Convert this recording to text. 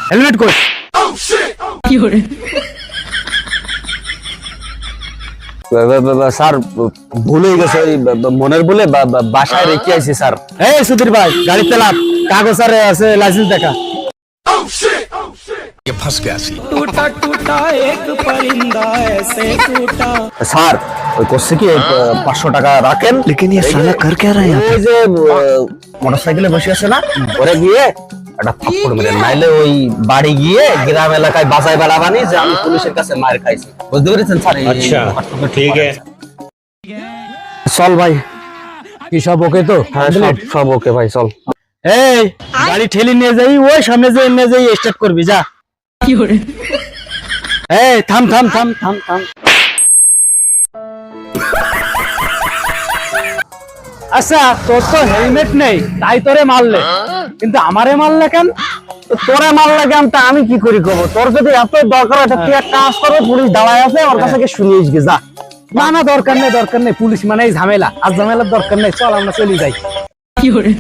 Helmet কই? কি করে? স্যার ভুল হয়ে গেছে, ওই মনের বলে বাসায় রেখে আইছি স্যার। এই সুধীর ভাই, গাড়ি চালাপ, কাগজ আর আছে, লাইসেন্স দেখা। टूटा टूटा एक परिंदा ऐसे टूटा। স্যার ওই করছে কি 500 টাকা রাখেন। लेकिन ये साला कर क्या रहा है यहाँ पे? এই যে মোটরসাইকেলে বসে আছে না, ওরে গিয়ে একটা থাপ্পড় মেরে, নাইলে ওই বাড়ি গিয়ে গ্রাম এলাকায় বাজায় বেড়া বানি যে আমি পুলিশের কাছে মার খাইছি। বুঝতে পেরেছেন স্যার? আচ্ছা, ঠিক আছে। চল ভাই। কি সব ওকে তো? হ্যাঁ সব ওকে ভাই, চল। এই গাড়ি ঠেলি নিয়ে যাই, ওই সামনে যে নিয়ে যাই, স্টার্ট করবি যা। কি করে? এই থাম থাম থাম থাম থাম। আচ্ছা তোর তো হেলমেট নেই, তাই তোরে মারলে, কিন্তু আমারে মারলে কেন? তোরা মারলে কেন তা আমি কি করি কব? তোর যদি এত দরকার হয় তুই এক কাজ করো, পুলিশ দাঁড়ায় আছে, ওর কাছে গিয়ে শুনিস গে যা। না না দরকার নেই, দরকার নেই, পুলিশ মানে ঝামেলা, আর ঝামেলার দরকার নেই, চল আমরা চলে যাই। কি করে?